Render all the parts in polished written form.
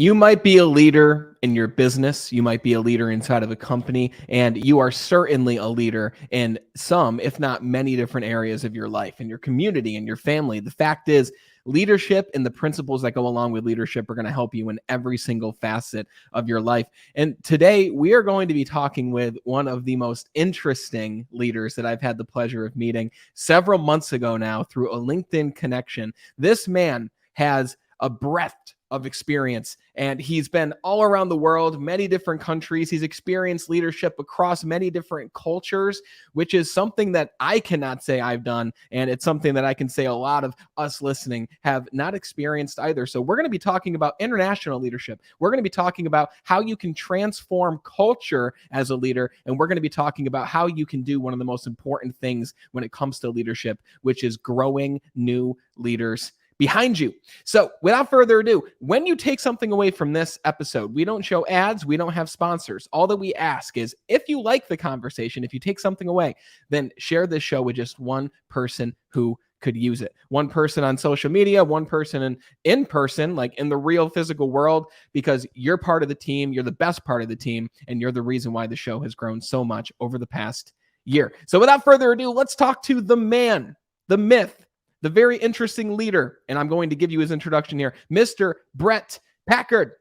You might be a leader in your business. You might be a leader inside of a company, and you are certainly a leader in some, if not many, different areas of your life, in your community, in your family. The fact is, leadership and the principles that go along with leadership are going to help you in every single facet of your life. And today, we are going to be talking with one of the most interesting leaders that I've had the pleasure of meeting several months ago now through a LinkedIn connection. This man has a breadth of experience, and he's been all around the world, many different countries. He's experienced leadership across many different cultures, which is something that I cannot say I've done, and it's something that I can say a lot of us listening have not experienced either. So we're going to be talking about international leadership. We're going to be talking about how you can transform culture as a leader, and we're going to be talking about how you can do one of the most important things when it comes to leadership, which is growing new leaders behind you. So without further ado, when you take something away from this episode, we don't show ads, we don't have sponsors. All that we ask is, if you like the conversation, if you take something away, then share this show with just one person who could use it. One person on social media, one person in person, like in the real physical world, because you're part of the team, you're the best part of the team, and you're the reason why the show has grown so much over the past year. So without further ado, let's talk to the man, the myth, the very interesting leader, and I'm going to give you his introduction here, Mr. Bret Packard.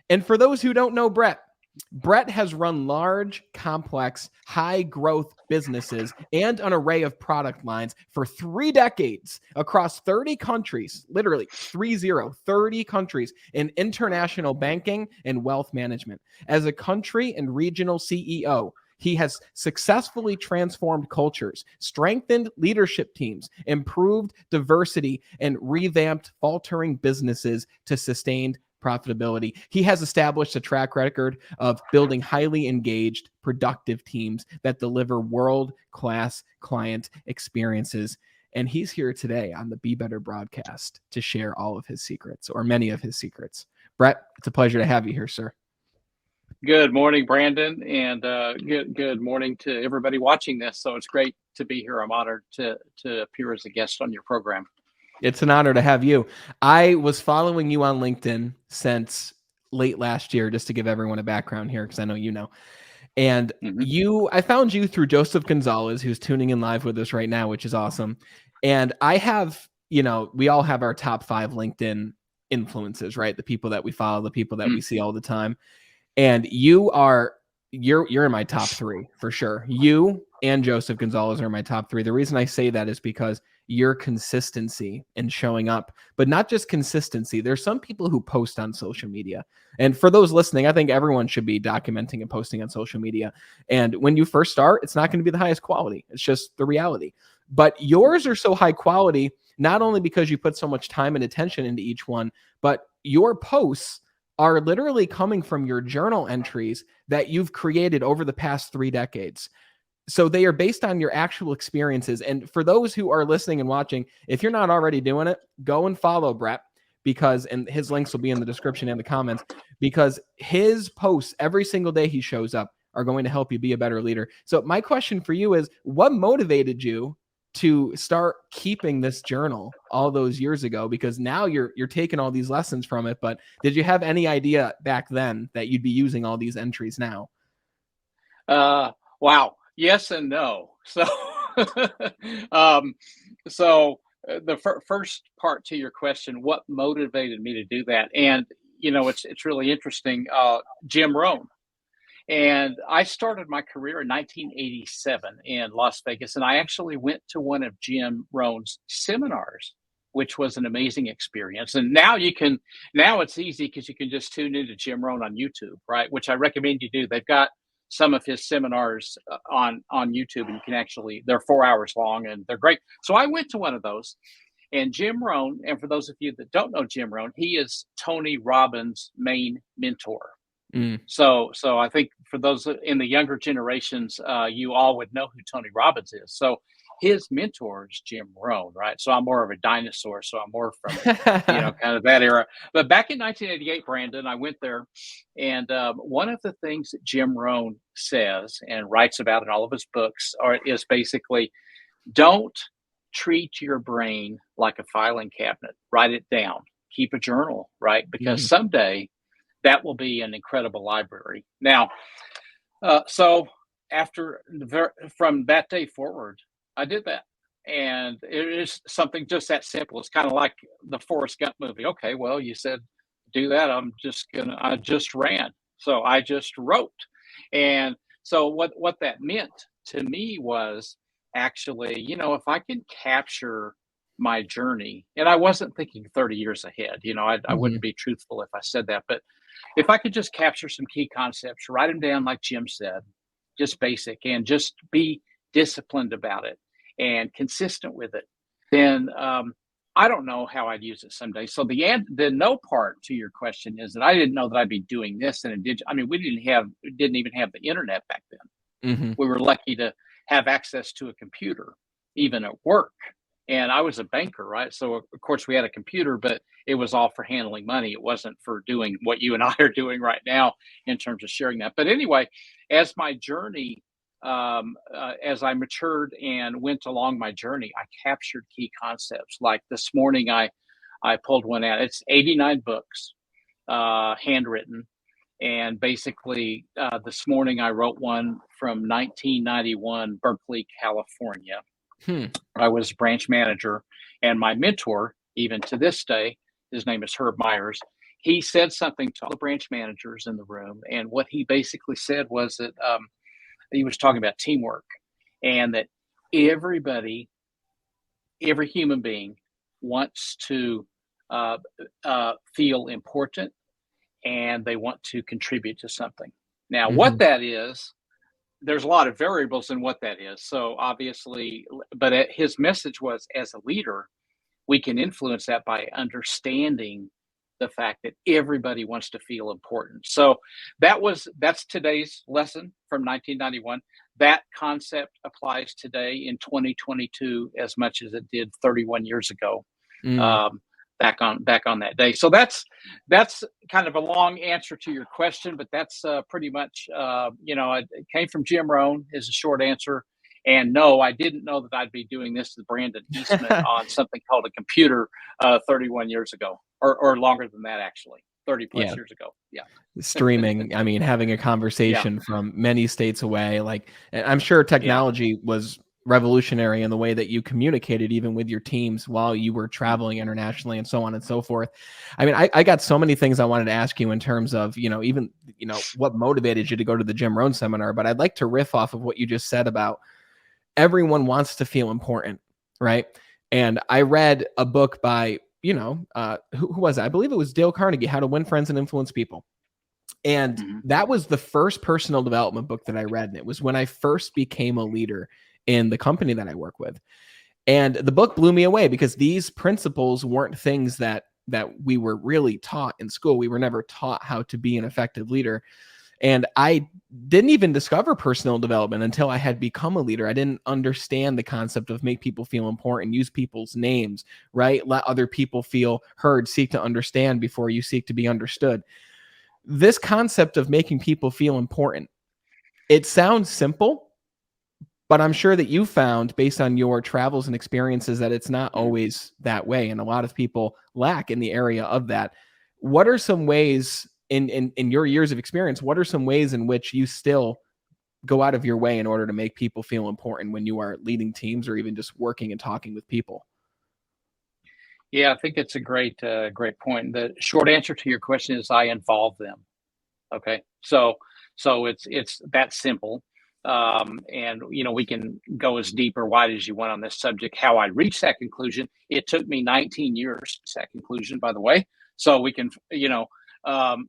And for those who don't know Bret has run large, complex, high-growth businesses and an array of product lines for 3 decades across 30 countries, literally 30 countries in international banking and wealth management. As a country and regional CEO, he has successfully transformed cultures, strengthened leadership teams, improved diversity, and revamped faltering businesses to sustained profitability. He has established a track record of building highly engaged, productive teams that deliver world-class client experiences. And he's here today on the Be Better broadcast to share all of his secrets, or many of his secrets. Bret, it's a pleasure to have you here, sir. Good morning, Brandon, and good morning to everybody watching this. So it's great to be here. I'm honored to appear as a guest on your program. It's an honor to have you. I was following you on LinkedIn since late last year, just to give everyone a background here, because I know you know. And I found you through Joseph Gonzalez, who's tuning in live with us right now, which is awesome. And I have, we all have our top 5 LinkedIn influences, right? The people that we follow, the people that we see all the time. And you're in my top 3 for sure. You and Joseph Gonzalez are my top 3. The reason I say that is because your consistency in showing up, but not just consistency. There's some people who post on social media. And for those listening, I think everyone should be documenting and posting on social media. And when you first start, it's not going to be the highest quality. It's just the reality. But yours are so high quality, not only because you put so much time and attention into each one, but your posts are literally coming from your journal entries that you've created over the past 3 decades. So they are based on your actual experiences. And for those who are listening and watching, if you're not already doing it, go and follow Bret, and his links will be in the description and the comments, because his posts every single day he shows up are going to help you be a better leader. So my question for you is, what motivated you to start keeping this journal all those years ago? Because now you're taking all these lessons from it, but did you have any idea back then that you'd be using all these entries now? Wow. Yes and no. So, the first part to your question, what motivated me to do that? And, it's really interesting. Jim Rohn. And I started my career in 1987 in Las Vegas, and I actually went to one of Jim Rohn's seminars, which was an amazing experience. And now it's easy because you can just tune into Jim Rohn on YouTube, right? Which I recommend you do. They've got some of his seminars on YouTube, and you can they're 4 hours long and they're great. So I went to one of those, and Jim Rohn, and for those of you that don't know Jim Rohn, he is Tony Robbins' main mentor. So I think for those in the younger generations, you all would know who Tony Robbins is. So his mentor is Jim Rohn, right? So I'm more of a dinosaur. So I'm more from, kind of that era. But back in 1988, Brandon, I went there. And one of the things that Jim Rohn says and writes about in all of his books is basically, don't treat your brain like a filing cabinet. Write it down. Keep a journal, right? Because someday that will be an incredible library. Now, so from that day forward, I did that. And it is something just that simple. It's kind of like the Forrest Gump movie. Okay, well, you said do that. I just ran. So I just wrote. And so what that meant to me was actually, if I can capture my journey, and I wasn't thinking 30 years ahead, I Hmm. wouldn't be truthful if I said that, but if I could just capture some key concepts, write them down like Jim said, just basic, and just be disciplined about it and consistent with it, then I don't know how I'd use it someday. So the no part to your question is that I didn't know that I'd be doing this in a digital. I mean, we didn't even have the internet back then. Hmm. We were lucky to have access to a computer, even at work. And I was a banker, right? So of course we had a computer, but it was all for handling money. It wasn't for doing what you and I are doing right now in terms of sharing that. But anyway, as my journey, as I matured and went along my journey, I captured key concepts. Like this morning, I pulled one out. It's 89 books, handwritten. And basically, this morning I wrote one from 1991, Berkeley, California. Hmm. I was branch manager, and my mentor, even to this day, his name is Herb Myers. He said something to all the branch managers in the room, and what he basically said was that he was talking about teamwork, and that everybody, every human being, wants to feel important, and they want to contribute to something. Now, what Hmm. that is, there's a lot of variables in what that is. So obviously, but his message was, as a leader, we can influence that by understanding the fact that everybody wants to feel important. So that's today's lesson from 1991. That concept applies today in 2022 as much as it did 31 years ago. Mm. Um, back on that day. So that's kind of a long answer to your question, but that's pretty much it came from Jim Rohn is a short answer. And no, I didn't know that I'd be doing this with Brandon Eastman on something called a computer 31 years ago, or longer than that, actually, 30 plus Yeah. years ago. Yeah, Streaming, I mean, having a yeah, conversation from many states away, like, and I'm sure yeah. technology was revolutionary in the way that you communicated even with your teams while you were traveling internationally and so on and so forth. I mean, I got so many things I wanted to ask you in terms of, even, what motivated you to go to the Jim Rohn seminar, but I'd like to riff off of what you just said about everyone wants to feel important, right? And I read a book by, who was it? I believe it was Dale Carnegie, How to Win Friends and Influence People. And Mhm. that was the first personal development book that I read. And it was when I first became a leader in the company that I work with. And the book blew me away because these principles weren't things that we were really taught in school. We were never taught how to be an effective leader. And I didn't even discover personal development until I had become a leader. I didn't understand the concept of make people feel important, use people's names, right? Let other people feel heard, seek to understand before you seek to be understood. This concept of making people feel important, it sounds simple, but I'm sure that you found based on your travels and experiences that it's not Mhm. always that way. And a lot of people lack in the area of that. What are some ways in your years of experience, what are some ways in which you still go out of your way in order to make people feel important when you are leading teams or even just working and talking with people? Yeah, I think it's a great point. The short answer to your question is I involve them. Okay, so it's that simple, and we can go as deep or wide as you want on this subject. How I reached that conclusion, it took me 19 years to reach that conclusion, by the way. So we can,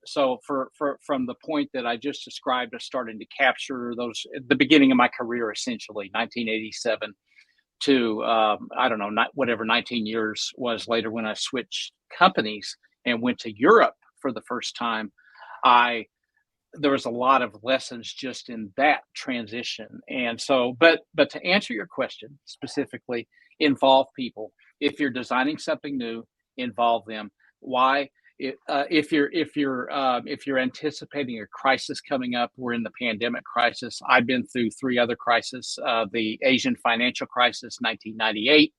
so for from the point that I just described of starting to capture those at the beginning of my career, essentially 1987 to I don't know, not whatever 19 years was later when I switched companies and went to Europe for the first time. I There was a lot of lessons just in that transition. And so, but to answer your question specifically, involve people. If you're designing something new, involve them. Why? If you're anticipating a crisis coming up, we're in the pandemic crisis. I've been through three other crises: the Asian financial crisis, 1998.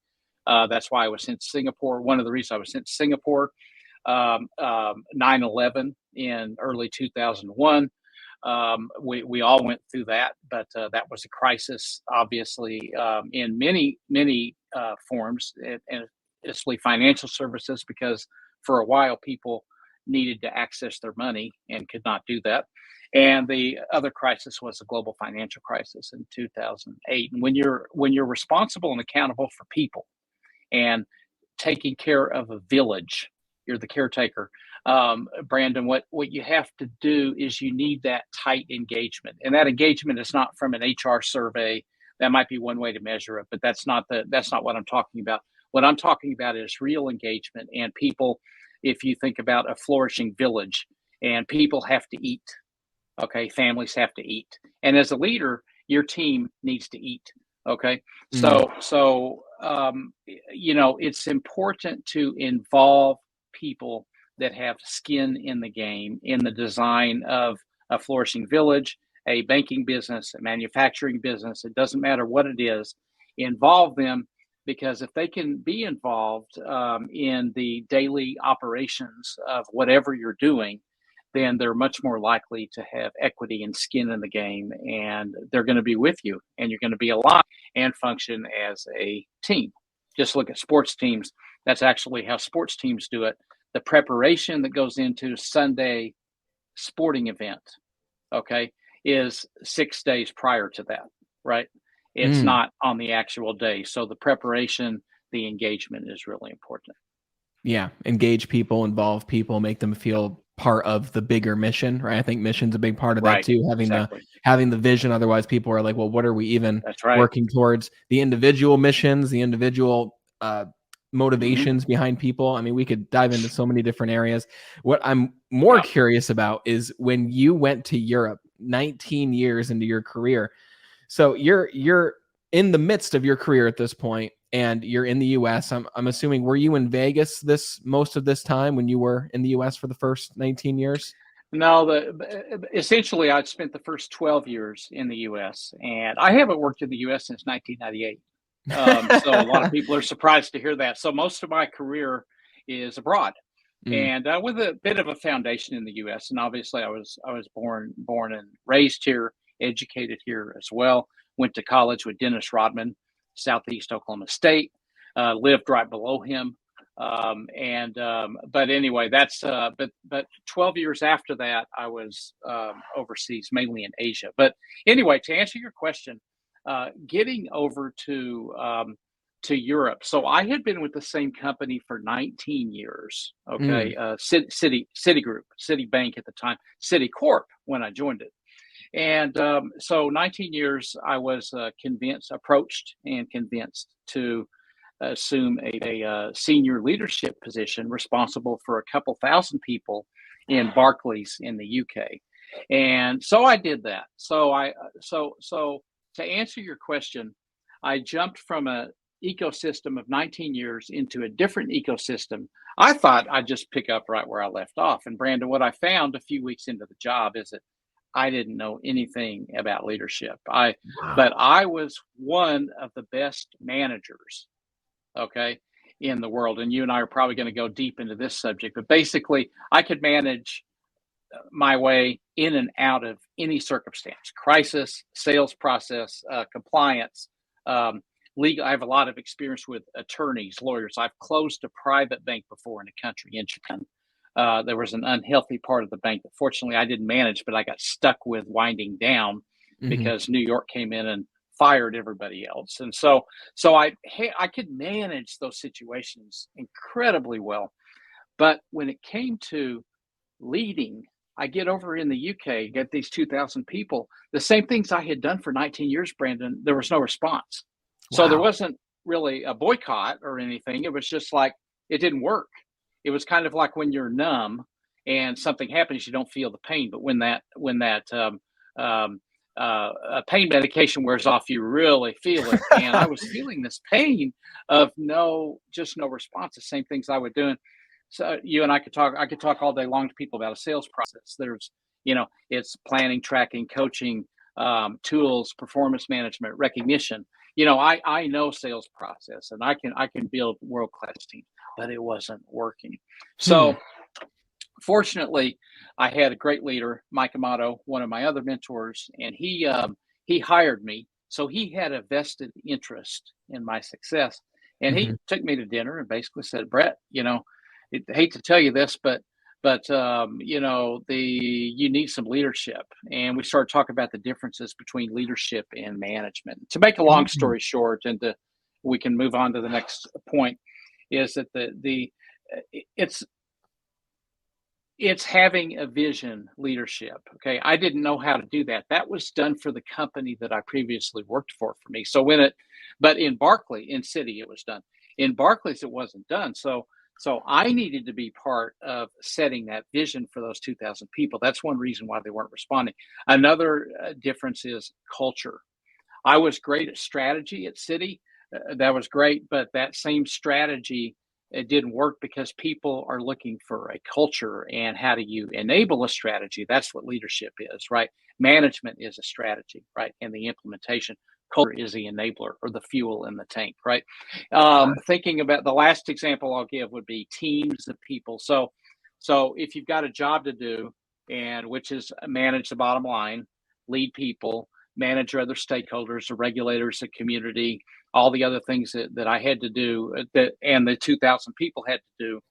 That's why I was sent to Singapore. One of the reasons I was sent to Singapore, 9/11 in early 2001. We all went through that, but that was a crisis, obviously, in many forms, and especially financial services, because for a while people needed to access their money and could not do that. And the other crisis was the global financial crisis in 2008. And when you're responsible and accountable for people and taking care of a village, you're the caretaker. Brandon, what you have to do is you need that tight engagement, and that engagement is not from an HR survey. That might be one way to measure it, but that's not what I'm talking about. What I'm talking about is real engagement and people. If you think about a flourishing village, and people have to eat, okay, families have to eat, and as a leader, your team needs to eat. Okay, so it's important to involve people that have skin in the game in the design of a flourishing village, a banking business, a manufacturing business. It doesn't matter what it is. Involve them, because if they can be involved in the daily operations of whatever you're doing, then they're much more likely to have equity and skin in the game, and they're going to be with you, and you're going to be aligned and function as a team. Just look at sports teams. That's actually how sports teams do it. The preparation that goes into Sunday sporting event, okay, is 6 days prior to that, right? It's not on the actual day. So the preparation, the engagement is really important. Yeah, engage people, involve people, make them feel part of the bigger mission, right? I think mission's a big part of that too, having the vision. Otherwise, people are like, well, what are we even working towards? The individual missions, the individual motivations behind people. I mean, we could dive into so many different areas. What I'm more curious about is when you went to Europe 19 years into your career. So you're in the midst of your career at this point, and you're in the US. I'm assuming, were you in Vegas most of this time when you were in the US for the first 19 years? No, essentially I'd spent the first 12 years in the US, and I haven't worked in the US since 1998. So a lot of people are surprised to hear that. So most of my career is abroad, and with a bit of a foundation in the U.S. And obviously, I was born and raised here, educated here as well. Went to college with Dennis Rodman, Southeast Oklahoma State. Lived right below him, but anyway, that's but 12 years after that, I was overseas, mainly in Asia. But anyway, to answer your question. Getting over to Europe. So I had been with the same company for 19 years. Okay, Citigroup, Citibank at the time, Citicorp when I joined it, and so 19 years I was approached and convinced to assume a senior leadership position responsible for a couple thousand people in Barclays in the UK, and so I did that. So to answer your question, I jumped from an ecosystem of 19 years into a different ecosystem. I thought I'd just pick up right where I left off. And Brandon, what I found a few weeks into the job is that I didn't know anything about leadership. But I was one of the best managers, okay, in the world. And you and I are probably going to go deep into this subject. But basically, I could manage my way in and out of any circumstance, crisis, sales process, compliance, legal. I have a lot of experience with attorneys, lawyers. I've closed a private bank before in a country in Japan. There was an unhealthy part of the bank that fortunately I didn't manage, but I got stuck with winding down because New York came in and fired everybody else. And so I could manage those situations incredibly well. But when it came to leading, I get over in the UK, get these 2,000 people, the same things I had done for 19 years, Brandon, there was no response. So there wasn't really a boycott or anything. It was just like, it didn't work. It was kind of like when you're numb and something happens, you don't feel the pain. But when that pain medication wears off, you really feel it. And I was feeling this pain of no response, the same things I was doing. So you and I could talk all day long to people about a sales process. There's, it's planning, tracking, coaching, tools, performance management, recognition. I know sales process, and I can build world-class teams, but it wasn't working. So Fortunately, I had a great leader, Mike Amato, one of my other mentors, and he hired me. So he had a vested interest in my success. And Mm-hmm. he took me to dinner and basically said, Bret, I hate to tell you this, but you need some leadership. And we started talking about the differences between leadership and management. To make a long Mm-hmm. story short, we can move on to the next point, is that it's having a vision leadership. Okay. I didn't know how to do that. That was done for the company that I previously worked for me. But in Barclay, in City, it was done. In Barclays, it wasn't done. So I needed to be part of setting that vision for those 2,000 people. That's one reason why they weren't responding. Another difference is culture. I was great at strategy at City. That was great, but that same strategy, it didn't work because people are looking for a culture. And how do you enable a strategy? That's what leadership is, right? Management is a strategy, right? And the implementation. Culture is the enabler or the fuel in the tank, right? Thinking about the last example I'll give would be teams of people. So if you've got a job to do, and which is manage the bottom line, lead people, manage other stakeholders, the regulators, the community, all the other things that I had to do, and the 2,000 people had to do.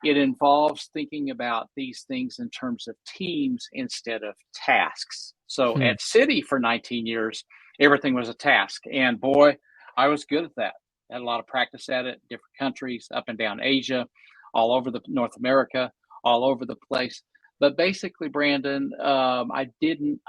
It involves thinking about these things in terms of teams instead of tasks. So at City for 19 years, everything was a task. And boy, I was good at that. I had a lot of practice at it, different countries, up and down Asia, all over the North America, all over the place. But basically, Brandon, I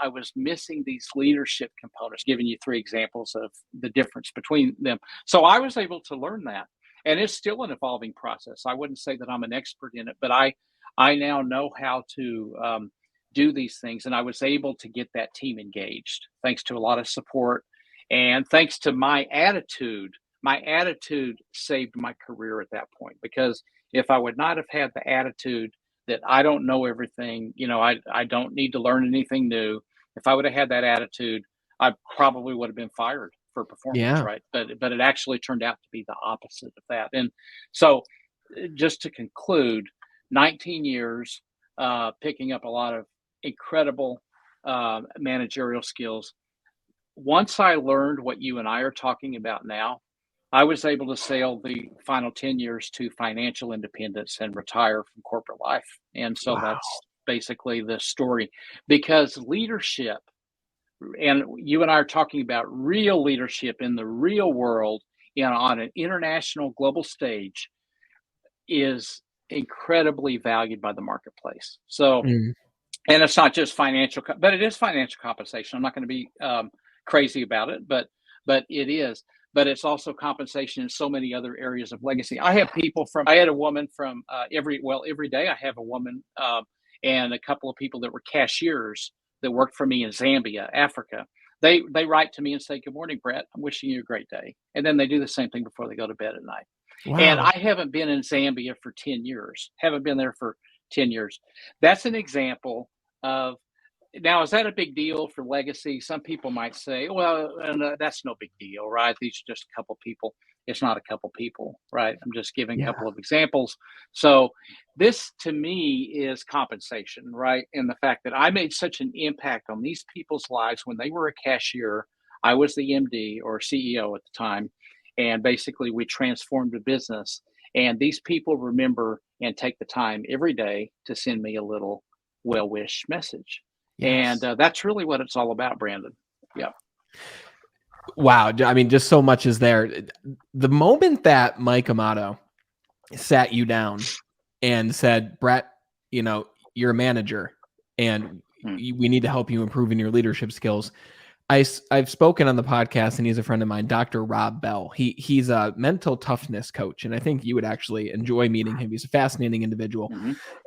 was missing these leadership components, giving you 3 examples of the difference between them. So I was able to learn that. And it's still an evolving process. I wouldn't say that I'm an expert in it, but I now know how to do these things. And I was able to get that team engaged thanks to a lot of support and thanks to my attitude. My attitude saved my career at that point, because if I would not have had the attitude that I don't know everything, I don't need to learn anything new. If I would have had that attitude, I probably would have been fired for performance, Yeah. right? But it actually turned out to be the opposite of that. And so, just to conclude, 19 years, picking up a lot of incredible managerial skills. Once I learned what you and I are talking about now, I was able to sail the final 10 years to financial independence and retire from corporate life. And so that's basically the story, because leadership, and you and I are talking about real leadership in the real world, on an international global stage, is incredibly valued by the marketplace. So, and it's not just financial, but it is financial compensation. I'm not going to be crazy about it, but it is. But it's also compensation in so many other areas of legacy. I had a woman from every day I have a woman and a couple of people that were cashiers that worked for me in Zambia, Africa. They write to me and say, "Good morning, Bret. I'm wishing you a great day." And then they do the same thing before they go to bed at night. Wow. And I haven't been in Zambia for 10 years. Haven't been there for 10 years. That's an example of, now, is that a big deal for legacy? Some people might say, well, that's no big deal, right? These are just a couple people. It's not a couple people, right? I'm just giving a couple of examples. So this, to me, is compensation, right? And the fact that I made such an impact on these people's lives when they were a cashier. I was the MD or CEO at the time. And basically, we transformed the business. And these people remember and take the time every day to send me a little well-wish message. Yes. And that's really what it's all about, Brandon. Yeah. Wow. I mean, just so much is there. The moment that Mike Amato sat you down and said, Bret, you're a manager and we need to help you improve in your leadership skills. I've spoken on the podcast, and he's a friend of mine, Dr. Rob Bell. He's a mental toughness coach, and I think you would actually enjoy meeting him. He's a fascinating individual.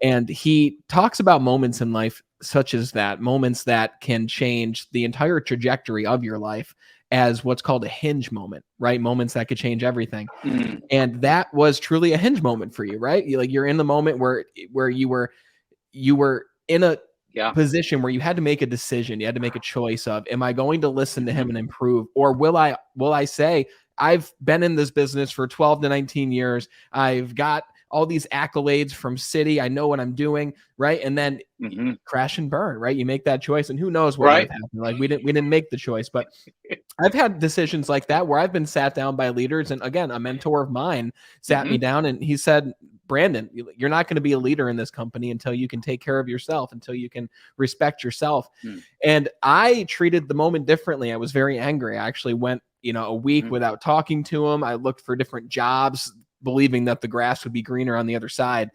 And he talks about moments in life such as that, moments that can change the entire trajectory of your life, as what's called a hinge moment, right? Moments that could change everything. And that was truly a hinge moment for you, right? You're in the moment where you were in a position where you had to make a decision. You had to make a choice of, am I going to listen to him and improve? Or will I say, I've been in this business for 12 to 19 years. I've got all these accolades from city. I know what I'm doing, right? And then Mm-hmm. crash and burn, right? You make that choice, and who knows what would have Right. happened. Like we didn't make the choice, but I've had decisions like that where I've been sat down by leaders, and again, a mentor of mine sat Mm-hmm. me down and he said, Brandon, you're not going to be a leader in this company until you can take care of yourself, until you can respect yourself. Mm-hmm. And I treated the moment differently. I was very angry. I actually went, a week Mm-hmm. without talking to him. I looked for different jobs, believing that the grass would be greener on the other side.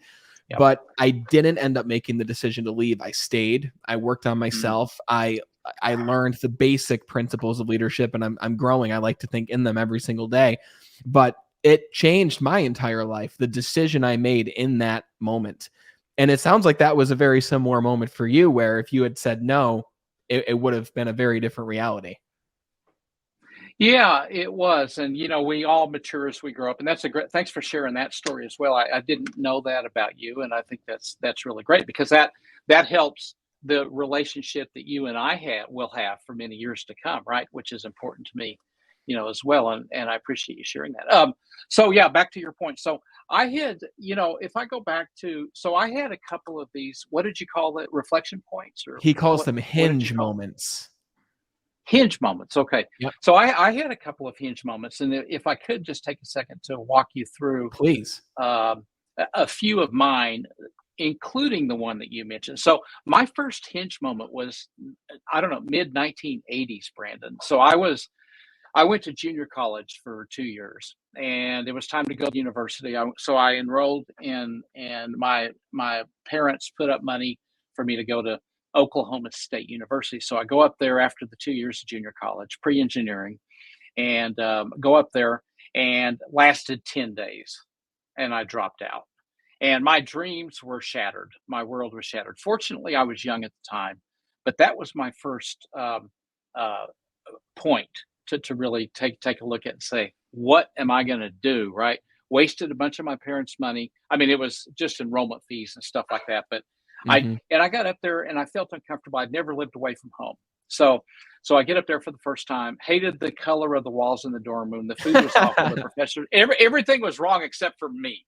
Yep. But I didn't end up making the decision to leave. I stayed. I worked on myself. I learned the basic principles of leadership, and I'm growing. I like to think in them every single day. But it changed my entire life, the decision I made in that moment. And it sounds like that was a very similar moment for you, where if you had said no, it would have been a very different reality. Yeah, it was. And, we all mature as we grow up. And that's thanks for sharing that story as well. I didn't know that about you. And I think that's really great, because that helps the relationship that you and I will have for many years to come, right? Which is important to me, as well. And I appreciate you sharing that. So yeah, back to your point. So I had, if I go back so I had a couple of these, what did you call it? Reflection points, or He calls what, them what did you hinge call it? moments. Hinge moments. Okay. Yep. So I had a couple of hinge moments. And if I could just take a second to walk you through Please. a few of mine, including the one that you mentioned. So my first hinge moment was, I don't know, mid 1980s, Brandon. So I went to junior college for 2 years, and it was time to go to university. So I enrolled and my parents put up money for me to go to Oklahoma State University. So I go up there after the 2 years of junior college, pre-engineering, and go up there, and lasted 10 days, and I dropped out. And my dreams were shattered. My world was shattered. Fortunately, I was young at the time, but that was my first uh, point to really take a look at and say, what am I going to do? Right? Wasted a bunch of my parents' money. I mean, it was just enrollment fees and stuff like that. But Mm-hmm. I got up there and I felt uncomfortable. I'd never lived away from home. So I get up there for the first time, hated the color of the walls in the dorm room. The food was awful. The professor, everything was wrong except for me.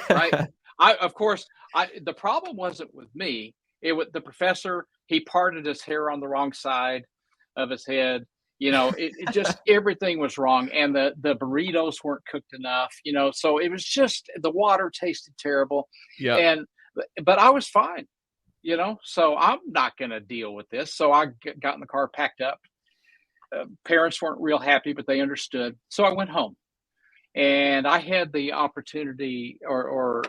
Right? Of course, the problem wasn't with me. It was the professor. He parted his hair on the wrong side of his head. It just, everything was wrong, and the burritos weren't cooked enough. So it was just, the water tasted terrible. Yeah. But I was fine. So I'm not going to deal with this. So I got in the car, packed up. Parents weren't real happy, but they understood. So I went home, and I had the opportunity, or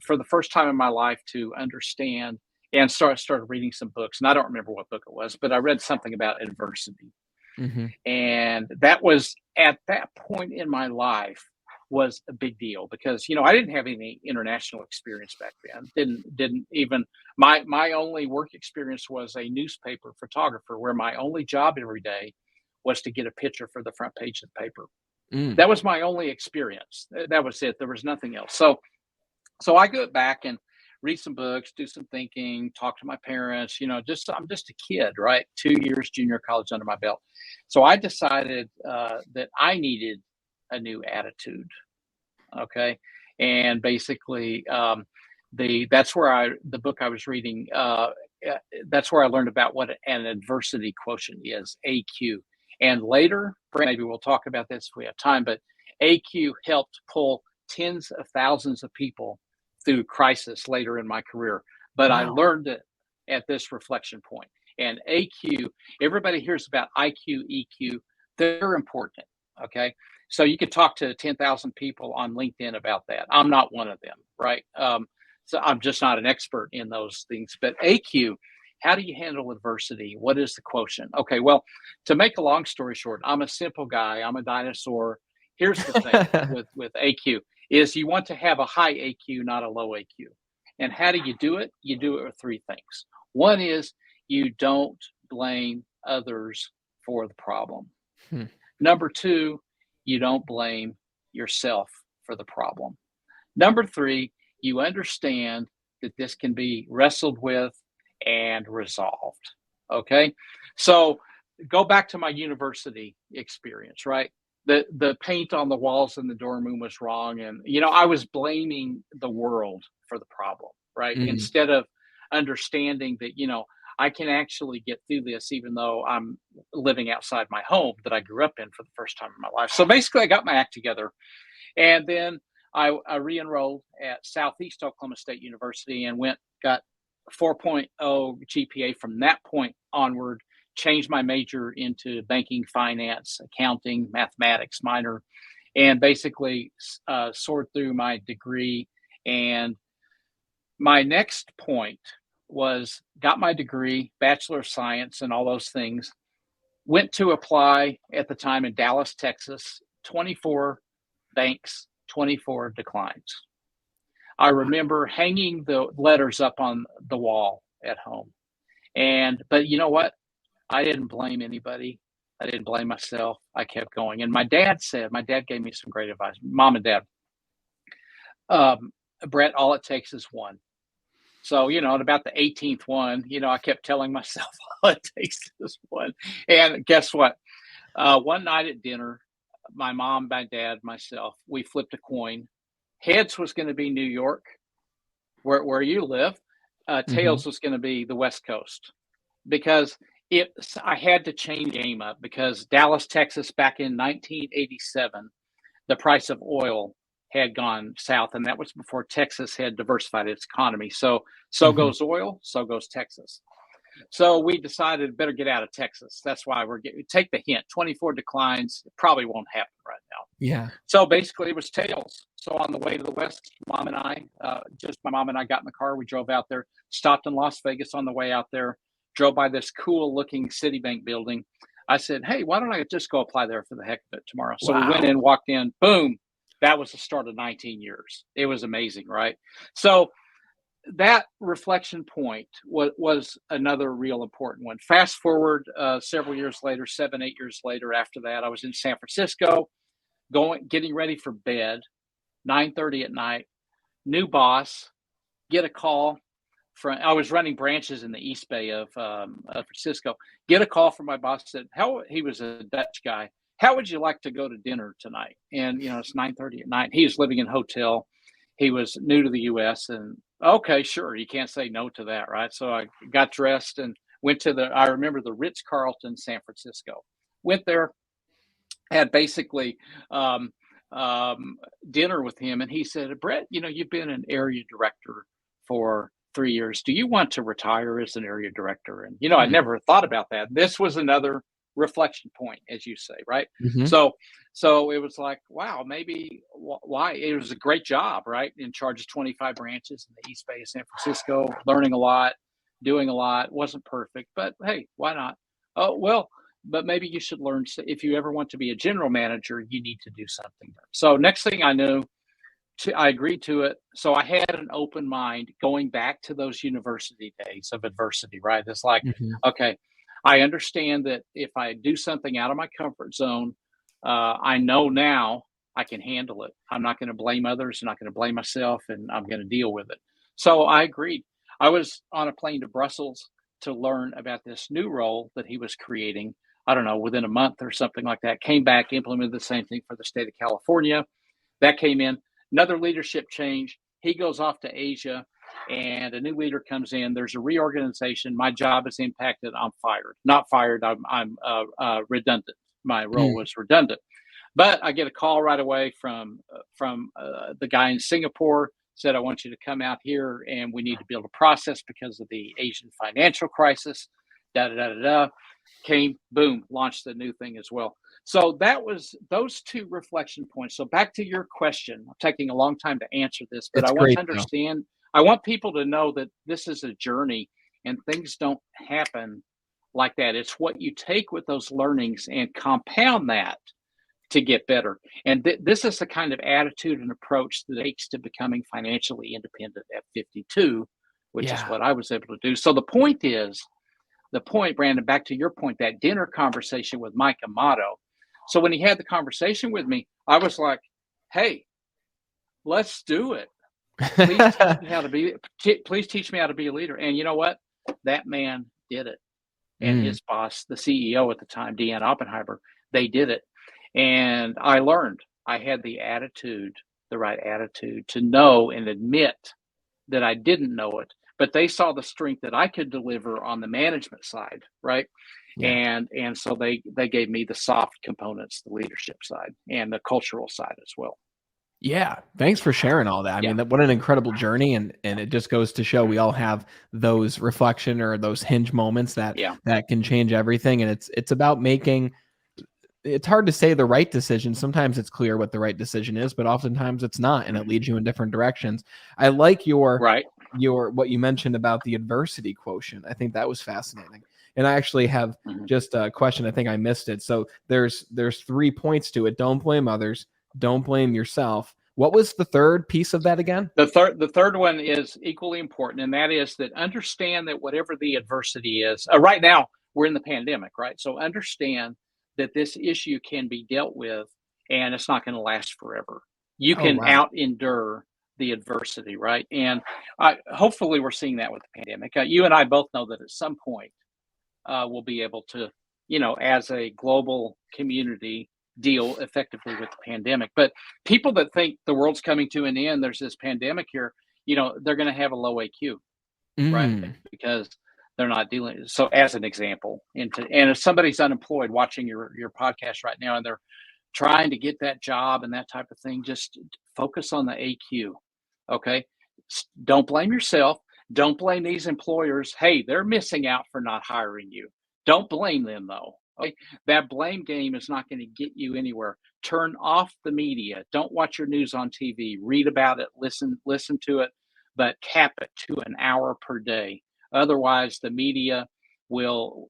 for the first time in my life, to understand and started reading some books. And I don't remember what book it was, but I read something about adversity. Mm-hmm. And that was, at that point in my life, was a big deal, because I didn't have any international experience back then. Didn't even, my only work experience was a newspaper photographer, where my only job every day was to get a picture for the front page of the paper. That was my only experience. That was it. There was nothing else. So I go back and read some books, do some thinking, talk to my parents. I'm just a kid, right? 2 years junior college under my belt. So I decided that I needed a new attitude. Okay, and basically, that's where the book I was reading. That's where I learned about what an adversity quotient is, AQ. And later, maybe we'll talk about this if we have time, but AQ helped pull tens of thousands of people through crisis later in my career. But I Wow. learned it at this reflection point. And AQ, everybody hears about IQ, EQ. They're important. Okay. So you could talk to 10,000 people on LinkedIn about that. I'm not one of them, right? So I'm just not an expert in those things. But AQ, how do you handle adversity? What is the quotient? Okay, well, to make a long story short, I'm a simple guy. I'm a dinosaur. Here's the thing with AQ is you want to have a high AQ, not a low AQ. And how do you do it? You do it with three things. One is you don't blame others for the problem. Number two, you don't blame yourself for the problem. Number three, you understand that this can be wrestled with and resolved. Okay. So go back to my university experience, right? the paint on the walls in the dorm room was wrong, and I was blaming the world for the problem, right? Mm. Instead of understanding that I can actually get through this, even though I'm living outside my home that I grew up in for the first time in my life. So basically, I got my act together, and then I re-enrolled at Southeast Oklahoma State University and got 4.0 GPA from that point onward. Changed my major into banking, finance, accounting, mathematics minor, and basically soared through my degree. And my next point was got my degree, Bachelor of Science, and all those things. Went to apply at the time in Dallas, Texas. 24 banks, 24 declines. I remember hanging the letters up on the wall at home. But you know what? I didn't blame anybody. I didn't blame myself. I kept going. And my dad gave me some great advice. Mom and dad, Bret, all it takes is one. So, at about the 18th one, I kept telling myself all it takes is one. And guess what? One night at dinner, my mom, my dad, myself, we flipped a coin. Heads was going to be New York, where you live. Tails was going to be the West Coast, because I had to change game up, because Dallas, Texas, back in 1987, the price of oil had gone south, and that was before Texas had diversified its economy. So goes oil, so goes Texas. So we decided better get out of Texas. That's why take the hint. 24 declines. It probably won't happen right now. Yeah. So basically it was tails. So on the way to the West, my mom and I got in the car. We drove out there, stopped in Las Vegas on the way out there, drove by this cool looking Citibank building. I said, hey, why don't I just go apply there for the heck of it tomorrow? So we went in, walked in, boom. That was the start of 19 years. It was amazing, right? So that reflection point was another real important one. Fast forward several years later, 7-8 years later after that, I was in San Francisco, getting ready for bed, 9:30 at night, new boss, get a call I was running branches in the East Bay of Francisco, get a call from my boss, said, he was a Dutch guy. How would you like to go to dinner tonight? And, it's 9:30 at night. He was living in a hotel. He was new to the U.S. and okay, sure. You can't say no to that, right? So I got dressed and went to I remember the Ritz-Carlton, San Francisco. Went there, had basically dinner with him. And he said, Bret, you've been an area director for 3 years. Do you want to retire as an area director? And, I never thought about that. This was another reflection point, as you say, right? So it was like, wow, maybe why? It was a great job, right? In charge of 25 branches in the East Bay of San Francisco, learning a lot, doing a lot. Wasn't perfect, but hey, why not? Oh, well, but maybe you should learn. If you ever want to be a general manager, you need to do something. So next thing I knew, I agreed to it. So I had an open mind going back to those university days of adversity, right? It's like, okay, I understand that if I do something out of my comfort zone, I know now I can handle it. I'm not going to blame others. I'm not going to blame myself, and I'm going to deal with it. So I agreed. I was on a plane to Brussels to learn about this new role that he was creating. I don't know, within a month or something like that. Came back, implemented the same thing for the state of California. That came in. Another leadership change. He goes off to Asia, and a new leader comes in. There's a reorganization. My job is impacted. I'm fired. Not fired. I'm redundant. My role was redundant. But I get a call right away from the guy in Singapore. Said, I want you to come out here, and we need to build a process because of the Asian financial crisis. Came, boom, launched the new thing as well. So that was those two reflection points. So back to your question. I'm taking a long time to answer this, but I want to understand. I want people to know that this is a journey, and things don't happen like that. It's what you take with those learnings and compound that to get better. And this is the kind of attitude and approach that takes to becoming financially independent at 52, which is what I was able to do. So the point, Brandon, back to your point, that dinner conversation with Mike Amato. So when he had the conversation with me, I was like, hey, let's do it. Please teach me how to be a leader. And you know what? That man did it. And his boss, the CEO at the time, Deanne Oppenheimer, they did it. And I learned I had the right attitude to know and admit that I didn't know it, but they saw the strength that I could deliver on the management side, right? Yeah. And so they gave me the soft components, the leadership side and the cultural side as well. Yeah. Thanks for sharing all that. I Yeah. mean, what an incredible journey. And it just goes to show we all have those reflection or those hinge moments Yeah. that can change everything. And it's about making, it's hard to say the right decision. Sometimes it's clear what the right decision is, but oftentimes it's not, and it leads you in different directions. I like Right. your what you mentioned about the adversity quotient. I think that was fascinating. And I actually have Mm-hmm. just a question. I think I missed it. So there's 3 points to it. Don't blame others. Don't blame yourself. What was the third piece of that again? The third one is equally important, and that is that understand that whatever the adversity is, right now we're in the pandemic, right? So understand that this issue can be dealt with, and it's not going to last forever. You Oh, can wow. out endure the adversity, right? And hopefully we're seeing that with the pandemic. You and I both know that at some point we'll be able to, as a global community, deal effectively with the pandemic. But people that think the world's coming to an end, there's this pandemic here, they're going to have a low AQ, right? Mm. Because they're not dealing. So, as an example, and if somebody's unemployed watching your podcast right now, and they're trying to get that job and that type of thing, just focus on the AQ. Okay, don't blame yourself. Don't blame these employers. Hey, they're missing out for not hiring you. Don't blame them though. Okay? That blame game is not going to get you anywhere. Turn off the media. Don't watch your news on TV. Read about it. Listen to it, but cap it to an hour per day. Otherwise, the media will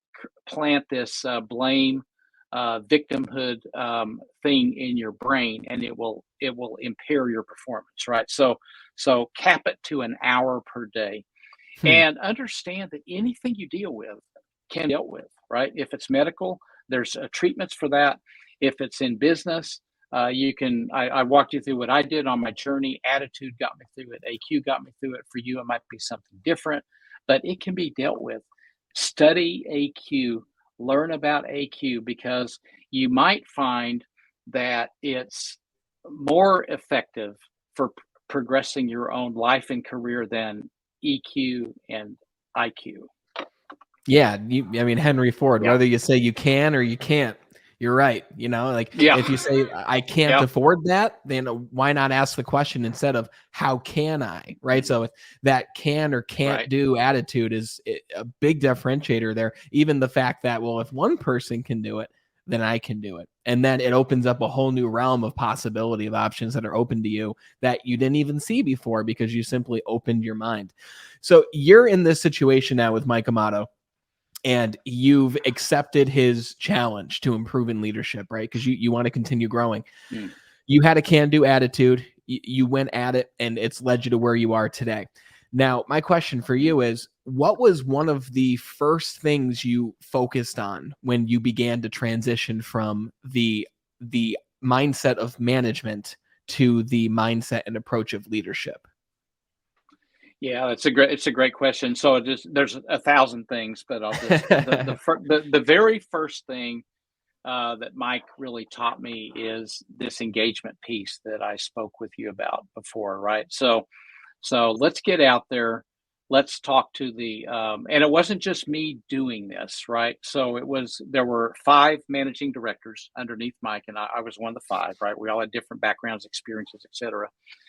plant this blame, victimhood thing in your brain, and it will impair your performance. Right. So cap it to an hour per day, Hmm. and understand that anything you deal with can be dealt with. Right. If it's medical, there's treatments for that. If it's in business, you can. I walked you through what I did on my journey. Attitude got me through it. AQ got me through it. For you, it might be something different, but it can be dealt with. Study AQ, learn about AQ, because you might find that it's more effective for progressing your own life and career than EQ and IQ. Yeah, I mean, Henry Ford, Yeah. whether you say you can or you can't, you're right. Like Yeah. if you say I can't Yeah. afford that, then why not ask the question instead of how can I, right? So that can or can't Right. do attitude is a big differentiator there. Even the fact that, well, if one person can do it, then I can do it. And then it opens up a whole new realm of possibility of options that are open to you that you didn't even see before because you simply opened your mind. So you're in this situation now with Mike Amato, and you've accepted his challenge to improve in leadership, right? Because you want to continue growing. Mm. You had a can-do attitude. You went at it, and it's led you to where you are today. Now, my question for you is, what was one of the first things you focused on when you began to transition from the mindset of management to the mindset and approach of leadership? Yeah, it's a great question. So there's 1,000 things, but I'll just the very first thing that Mike really taught me is this engagement piece that I spoke with you about before, right? So let's get out there. Let's talk to and it wasn't just me doing this, right? So there were 5 managing directors underneath Mike, and I was one of the 5, right? We all had different backgrounds, experiences, etc.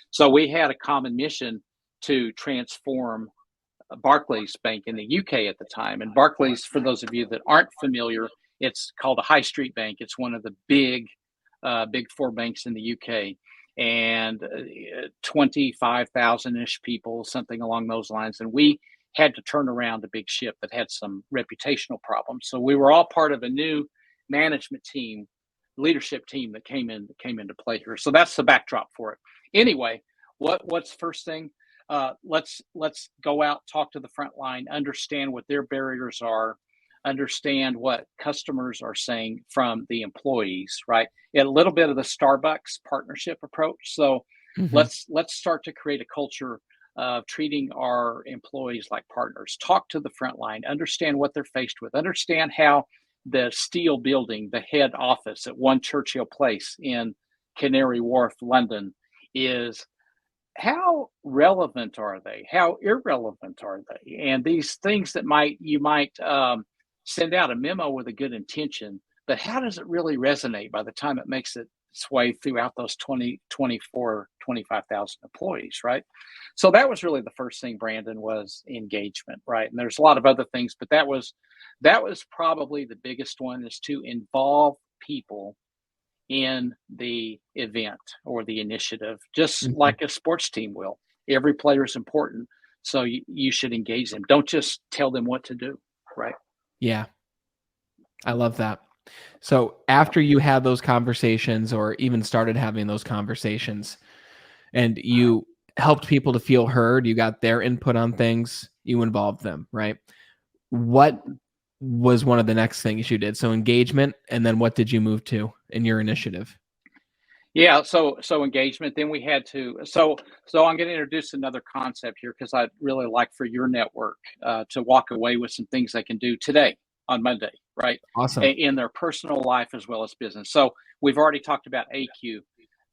So we had a common mission to transform Barclays Bank in the UK at the time. And Barclays, for those of you that aren't familiar, it's called a high street bank. It's one of the big 4 banks in the UK, and 25,000-ish people, something along those lines. And we had to turn around a big ship that had some reputational problems. So we were all part of a new management team, leadership team that came into play here. So that's the backdrop for it. Anyway, what's first thing? Let's go out, talk to the front line, understand what their barriers are, understand what customers are saying from the employees, right? A little bit of the Starbucks partnership approach. So Mhm. let's start to create a culture of treating our employees like partners. Talk to the front line, understand what they're faced with, understand how the steel building, the head office at 1 Churchill Place in Canary Wharf, London, is how relevant are they? How irrelevant are they? And these things that you might send out a memo with a good intention, but how does it really resonate by the time it makes its way throughout those 20, 24, 25,000 employees, right? So that was really the first thing, Brandon, was engagement, right? And there's a lot of other things, but that was probably the biggest one, is to involve people in the event or the initiative, just like a sports team will. Every player is important, so you should engage them. Don't just tell them what to do, right? Yeah, I love that. So after you had those conversations, or even started having those conversations, and you helped people to feel heard, you got their input on things, you involved them, right? What was one of the next things you did? So engagement, and then what did you move to in your initiative? Yeah, so engagement. Then we had to. So I'm going to introduce another concept here, because I'd really like for your network to walk away with some things they can do today on Monday, right? Awesome. In their personal life as well as business. So we've already talked about AQ.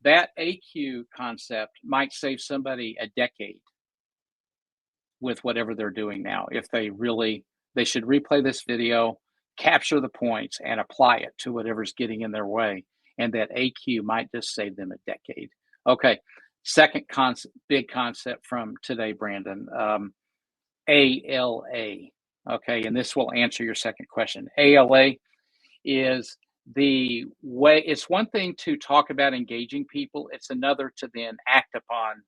That AQ concept might save somebody a decade with whatever they're doing now. If they should replay this video, capture the points, and apply it to whatever's getting in their way. And that AQ might just save them a decade. Okay, second big concept from today, Brandon, ALA. Okay, and this will answer your second question. ALA is the way. It's one thing to talk about engaging people. It's another to then act upon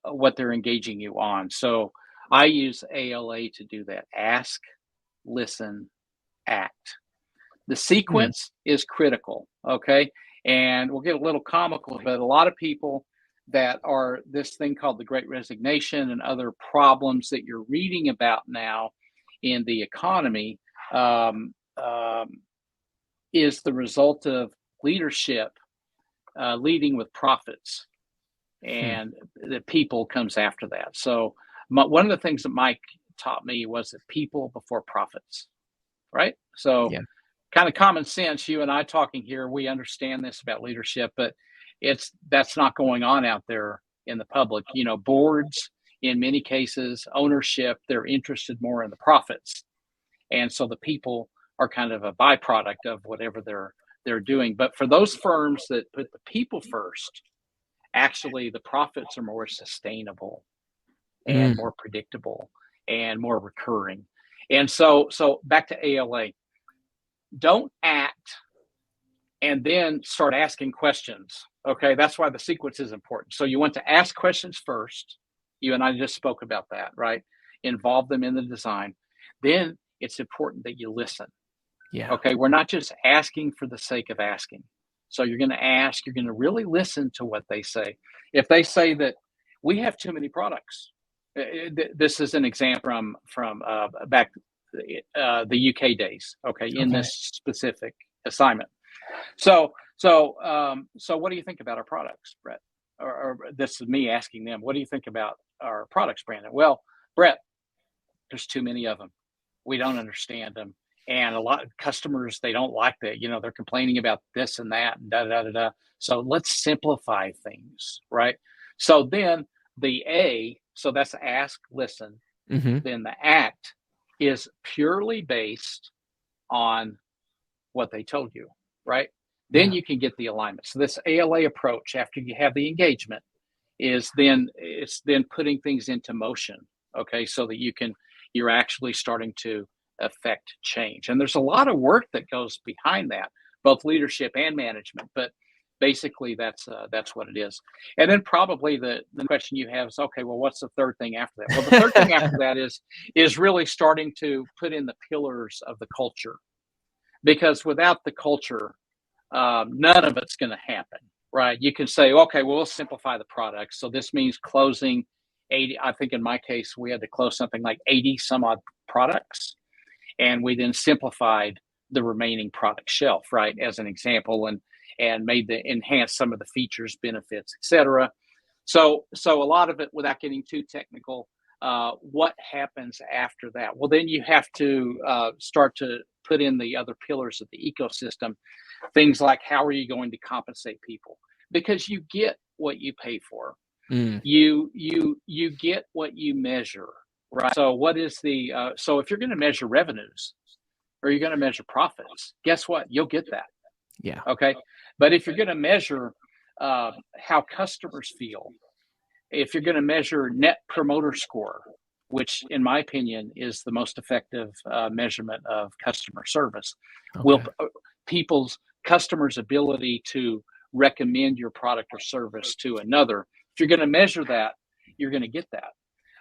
what they're engaging you on. So I use ALA to do that. Ask, listen, act. The sequence is critical, okay? And we'll get a little comical, but a lot of people that are this thing called the Great Resignation and other problems that you're reading about now in the economy is the result of leadership leading with profits, and the people comes after that. So one of the things that Mike taught me was that people before profits, right? So kind of common sense, you and I talking here, we understand this about leadership, but that's not going on out there in the public. You know, boards, in many cases, ownership, they're interested more in the profits. And so the people are kind of a byproduct of whatever they're doing. But for those firms that put the people first, actually the profits are more sustainable and more predictable and more recurring. And so back to ALA. Don't act and then start asking questions. Okay, that's why the sequence is important. So you want to ask questions first. You and I just spoke about that, right? Involve them in the design. Then it's important that you listen. Yeah. Okay, we're not just asking for the sake of asking. So you're going to ask, you're going to really listen to what they say. If they say that we have too many products, this is an example from back the UK days, okay, in this specific assignment. So what do you think about our products, Brett? Or this is me asking them, what do you think about our products, Brandon? Well, Brett, there's too many of them. We don't understand them. And a lot of customers, they don't like that. You know, they're complaining about this and that, and da, da, da, da. So let's simplify things, right? So then the A, so that's ask, listen. Then the act is purely based on what they told you, right? Then you can get the alignment. So this ALA approach, after you have the engagement, is then putting things into motion, okay, so that you're actually starting to affect change. And there's a lot of work that goes behind that, both leadership and management, but basically that's what it is. And then probably the question you have is, okay, well, what's the third thing after that? Well, the third thing after that is really starting to put in the pillars of the culture, because without the culture, none of it's going to happen, right? You can say, okay, well, we'll simplify the product. So this means closing 80, I think in my case, we had to close something like 80 some odd products. And we then simplified the remaining product shelf, right, as an example, and made enhance some of the features, benefits, etc. So a lot of it, without getting too technical, what happens after that? Well, then you have to start to put in the other pillars of the ecosystem, things like how are you going to compensate people? Because you get what you pay for. Mm. You get what you measure, right? So what is the so if you're going to measure revenues or you're going to measure profits, guess what? You'll get that. Yeah. Okay. But if you're going to measure how customers feel, if you're going to measure net promoter score, which in my opinion is the most effective measurement of customer service, will people's customers' ability to recommend your product or service to another. If you're going to measure that, you're going to get that.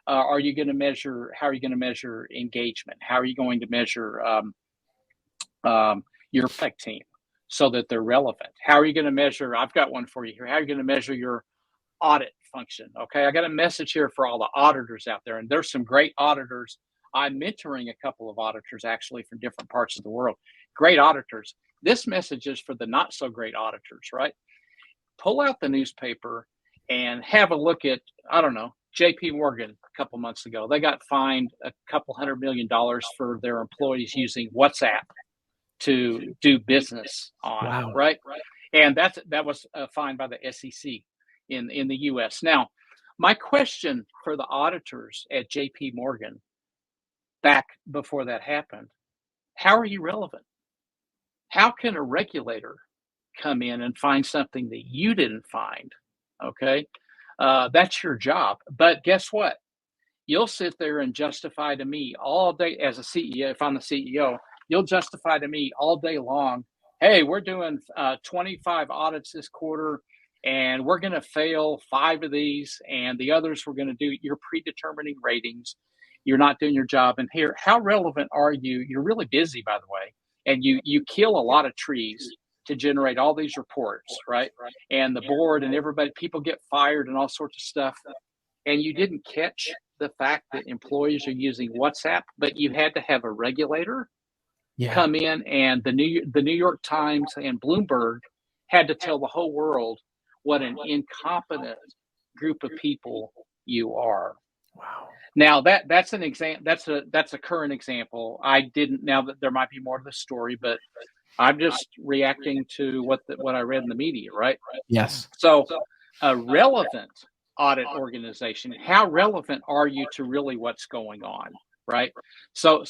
Are you going to measure? How are you going to measure engagement? How are you going to measure your product team so that they're relevant? How are you going to measure? I've got one for you here. How are you going to measure your audit function? Okay, I got a message here for all the auditors out there, and there's some great auditors. I'm mentoring a couple of auditors actually from different parts of the world. Great auditors. This message is for the not so great auditors, right? Pull out the newspaper and have a look at, I don't know, JP Morgan a couple months ago. They got fined a couple $100 million for their employees using WhatsApp to do business on. Wow. Right? And that was fined by the SEC in the US. Now, my question for the auditors at JP Morgan back before that happened, how are you relevant? How can a regulator come in and find something that you didn't find? Okay, that's your job. But guess what? You'll sit there and justify to me all day as a CEO. If I'm the CEO, you'll justify to me all day long, hey, we're doing 25 audits this quarter, and we're going to fail 5 of these, and the others we're going to do. You're predetermining ratings. You're not doing your job. And here, how relevant are you? You're really busy, by the way, and you kill a lot of trees to generate all these reports, right? And the board and everybody, people get fired and all sorts of stuff. And you didn't catch the fact that employees are using WhatsApp, but you had to have a regulator come in, and the New York Times and Bloomberg had to tell the whole world what an incompetent group of people you are. Wow. Now that's an example. That's a current example. I didn't. Now that there might be more to the story, but I'm just reacting to what I read in the media, right? Yes. So a relevant audit organization, how relevant are you to really what's going on, right? So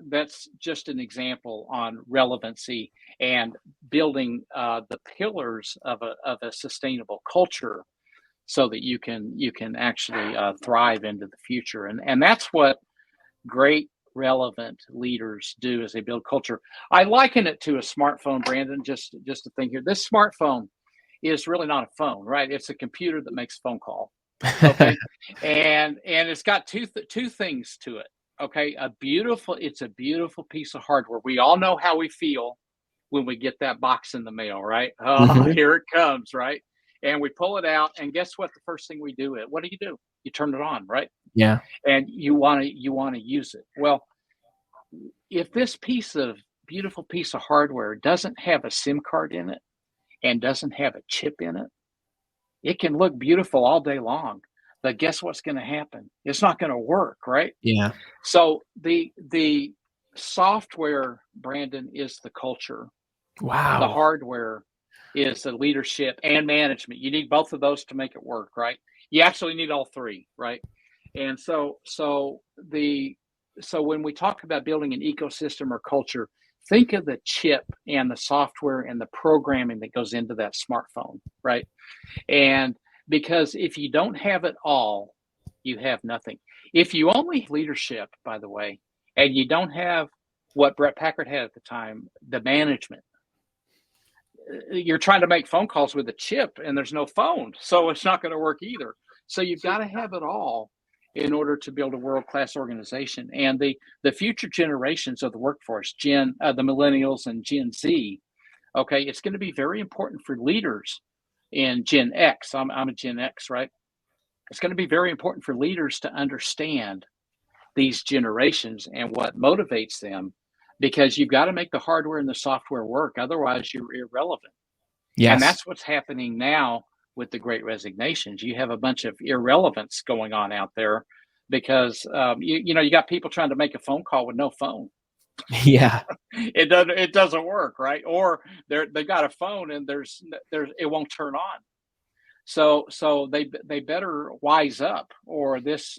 that's just an example on relevancy and building the pillars of a sustainable culture so that you can actually thrive into the future. And that's what great relevant leaders do as they build culture. I liken it to a smartphone, Brandon, just to think here. This smartphone is really not a phone, right? It's a computer that makes a phone call. Okay. and it's got two things to it. Okay. It's a beautiful piece of hardware. We all know how we feel when we get that box in the mail, right? Oh, here it comes, right? And we pull it out, and guess what? The first thing we do, what do? You turn it on, right? Yeah. And you want to use it. Well, if this beautiful piece of hardware doesn't have a SIM card in it and doesn't have a chip in it, it can look beautiful all day long, but guess what's going to happen? It's not going to work, right? Yeah. So the software, Brandon, is the culture. Wow. The hardware is the leadership and management. You need both of those to make it work, right? You actually need all three, right? And so when we talk about building an ecosystem or culture, think of the chip and the software and the programming that goes into that smartphone, right? And because if you don't have it all, you have nothing. If you only have leadership, by the way, and you don't have what Bret Packard had at the time, the management, you're trying to make phone calls with a chip and there's no phone, so it's not going to work either. So you've got to have it all in order to build a world-class organization. And the future generations of the workforce, the millennials and Gen Z, okay, it's going to be very important for leaders in Gen X. I'm a Gen X, right? It's going to be very important for leaders to understand these generations and what motivates them, because you've got to make the hardware and the software work. Otherwise, you're irrelevant. Yes. And that's what's happening now with the Great Resignations. You have a bunch of irrelevance going on out there because, you got people trying to make a phone call with no phone. Yeah. It doesn't work, right? Or they've got a phone and there's it won't turn on. So they better wise up, or this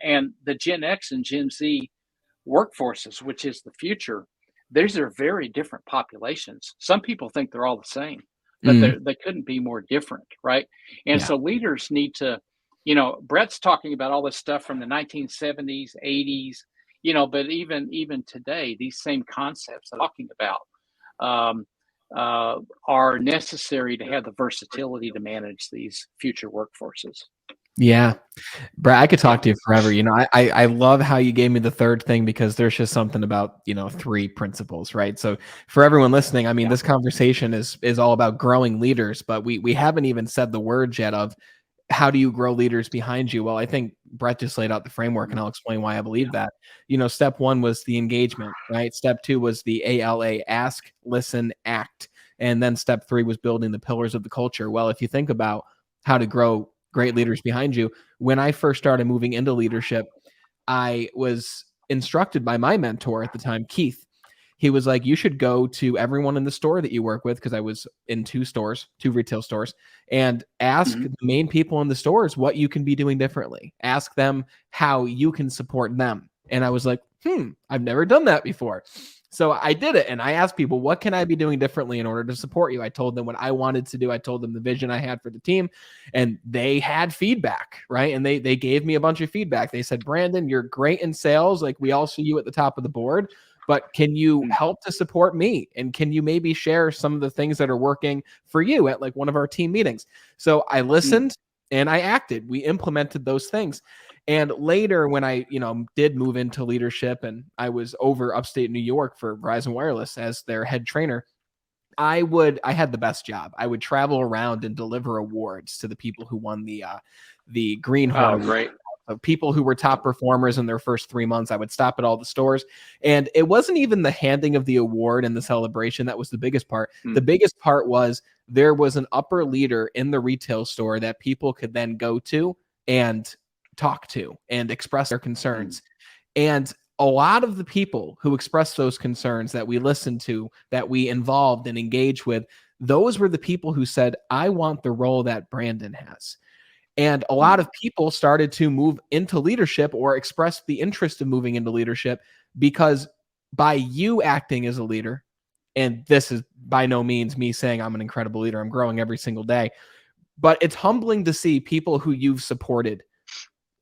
and the Gen X and Gen Z workforces, which is the future. These are very different populations. Some people think they're all the same, but Mm, they couldn't be more different, right? And yeah. so leaders need to, Brett's talking about all this stuff from the 1970s, 80s, but even today, these same concepts I'm talking about um, are necessary to have the versatility to manage these future workforces. Yeah. Brad, I could Yeah. talk to you forever. I love how you gave me the third thing, because there's just something about, three principles, right? So for everyone listening, I mean, Yeah. this conversation is all about growing leaders, but we haven't even said the word yet of how do you grow leaders behind you? Well, I think Brett just laid out the framework, and I'll explain why I believe Yeah. that. Step one was the engagement, right? Step two was the ALA, ask, listen, act. And then step three was building the pillars of the culture. Well, if you think about how to grow great leaders behind you, when I first started moving into leadership, I was instructed by my mentor at the time, Keith. He was like, you should go to everyone in the store that you work with, because I was in two retail stores, and ask Mhm. the main people in the stores what you can be doing differently. Ask them how you can support them. And I was like, I've never done that before. So I did it, and I asked people, what can I be doing differently in order to support you? I told them what I wanted to do. I told them the vision I had for the team, and they had feedback, right? And they gave me a bunch of feedback. They said, Brandon, you're great in sales. Like, we all see you at the top of the board, but can you Mm. help to support me? And can you maybe share some of the things that are working for you at like one of our team meetings? So I Mm. listened and I acted. We implemented those things. And later, when I, did move into leadership and I was over upstate New York for Verizon Wireless as their head trainer, I had the best job. I would travel around and deliver awards to the people who won the Greenhorn Oh, Award. great. Of people who were top performers in their first 3 months. I would stop at all the stores. And it wasn't even the handing of the award and the celebration that was the biggest part. The Mm. biggest part was there was an upper leader in the retail store that people could then go to and talk to and express their Mm. concerns. And a lot of the people who expressed those concerns that we listened to, that we involved and engaged with, those were the people who said, I want the role that Brandon has. And a lot Mm. of people started to move into leadership or express the interest in moving into leadership because by you acting as a leader, and this is by no means me saying I'm an incredible leader, I'm growing every single day, but it's humbling to see people who you've supported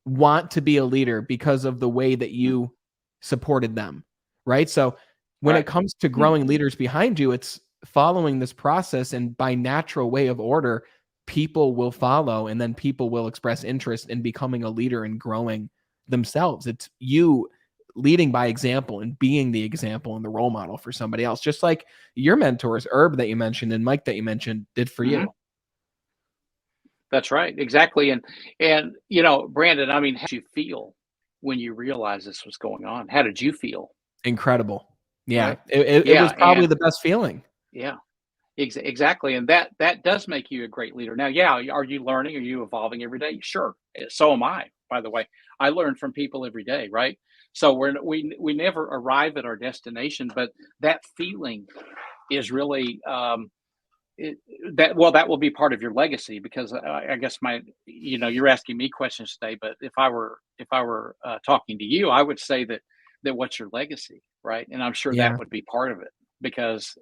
want to be a leader because of the way that Mm. you supported them, right? So when it Right. comes to Mm. growing leaders behind you, it's following this process, and by natural way of order, people will follow, and then people will express interest in becoming a leader and growing themselves. It's you leading by example and being the example and the role model for somebody else, just like your mentors, Herb that you mentioned and Mike that you mentioned, did for Mhm. you. That's right. Exactly. And Brandon, I mean, how did you feel when you realized this was going on? How did you feel? Incredible. Yeah, Right. it Yeah. was probably And the best feeling. yeah. Exactly, and that does make you a great leader. Now, yeah, are you learning? Are you evolving every day? Sure. So am I. By the way, I learn from people every day, right? So we never arrive at our destination, but that feeling is really it, that will be part of your legacy, because I guess you're asking me questions today, but if I were talking to you, I would say that what's your legacy, right? And I'm sure that Yeah. would be part of it, because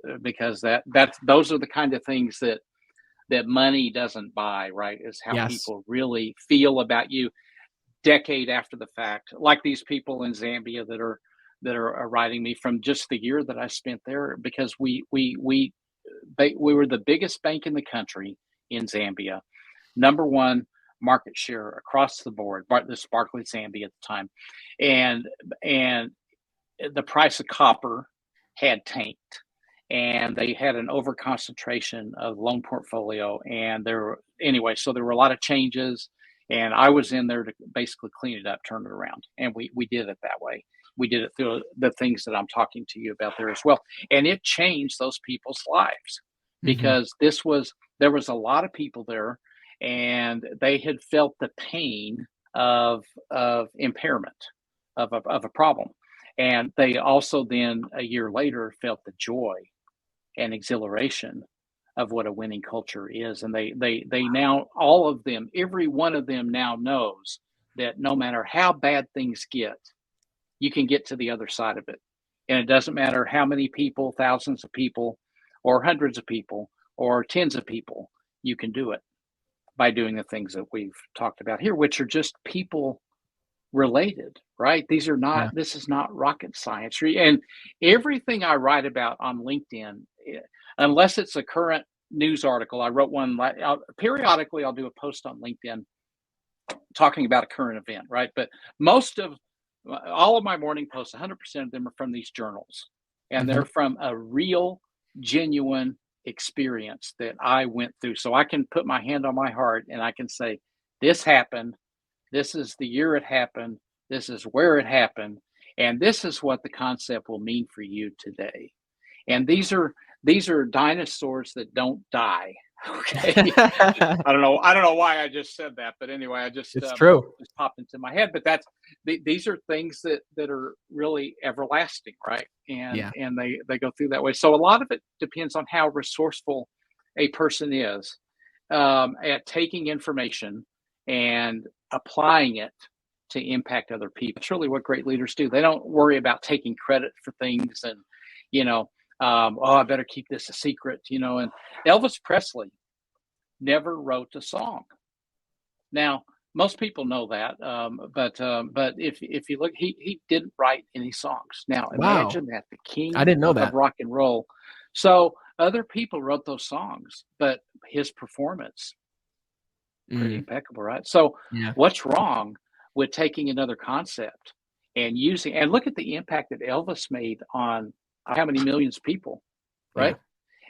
that's those are the kind of things that money doesn't buy, right? Is how Yes. people really feel about you decade after the fact, like these people in Zambia that are writing me from just the year that I spent there, because we were the biggest bank in the country in Zambia, number one market share across the board. This Barclays Zambia at the time, and the price of copper had tanked, and they had an over concentration of loan portfolio, and so there were a lot of changes, and I was in there to basically clean it up, turn it around, and we did it that way. We did it through the things that I'm talking to you about there as well, and it changed those people's lives, Mhm. because there was a lot of people there, and they had felt the pain of impairment, of a problem. And they also then a year later felt the joy and exhilaration of what a winning culture is. And they now, all of them, every one of them now knows that no matter how bad things get, you can get to the other side of it. And it doesn't matter how many people, thousands of people, or hundreds of people, or tens of people, you can do it by doing the things that we've talked about here, which are just people related, right? These are not, Yeah. this is not rocket science. And everything I write about on LinkedIn, unless it's a current news article, I wrote one, periodically I'll do a post on LinkedIn talking about a current event, right? But most of, all of my morning posts, 100% of them are from these journals, and they're from a real, genuine experience that I went through. So I can put my hand on my heart and I can say, this happened. This is the year it happened. This is where it happened. And this is what the concept will mean for you today. And these are dinosaurs that don't die. Okay. I don't know why I just said that, but anyway, It's true. just popped into my head. But these are things that are really everlasting, right? And Yeah. they go through that way. So a lot of it depends on how resourceful a person is at taking information and applying it to impact other people. It's really what great leaders do. They don't worry about taking credit for things and, oh, I better keep this a secret, and Elvis Presley never wrote a song. Now, most people know that, but if you look, he didn't write any songs. Now, Wow. imagine that, the I king didn't know of that. rock and roll. So other people wrote those songs, but his performance, pretty impeccable, right? So Yeah. what's wrong with taking another concept and using, and look at the impact that Elvis made on how many millions of people, Yeah. right?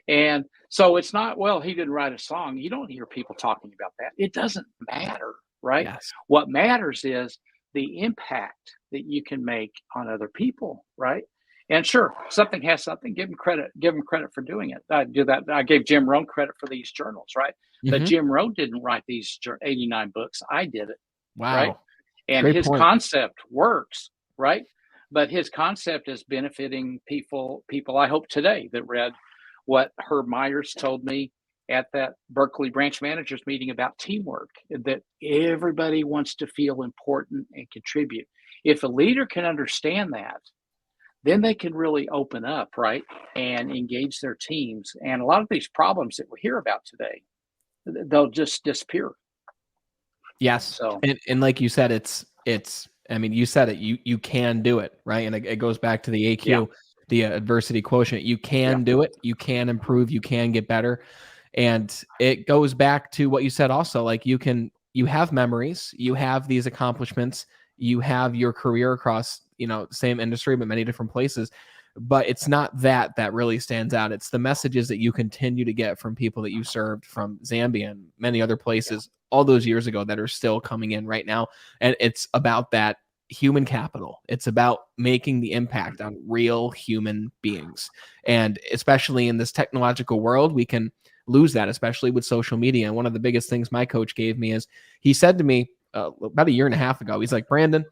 And so it's not, well, he didn't write a song. You don't hear people talking about that. It doesn't matter, right? Yes. What matters is the impact that you can make on other people, right? And sure, something has something, give them credit for doing it. I do that. I gave Jim Rohn credit for these journals, right? But Jim Rohn didn't write these 89 books. I did it, right? Wow. And Great his point. concept works, right? But his concept is benefiting people I hope today that read what Herb Myers told me at that Berkeley branch managers meeting about teamwork, that everybody wants to feel important and contribute. If a leader can understand that, then they can really open up, right, and engage their teams. And a lot of these problems that we hear about today, they'll just disappear. Yes. So, And like you said, it's I mean, you said it, you can do it, right? And it goes back to the yeah, AQ, the adversity quotient. You yeah, can do it, you can improve, you can get better. And it goes back to what you said also, like you have memories, you have these accomplishments, you have your career across, same industry but many different places. But it's not that really stands out. It's the messages that you continue to get from people that you served from Zambia and many other yeah. places all those years ago that are still coming in right now. And it's about that human capital. It's about making the impact on real human beings. And especially in this technological world, we can lose that, especially with social media. And one of the biggest things my coach gave me is he said to me about a year and a half ago, he's like, Brandon,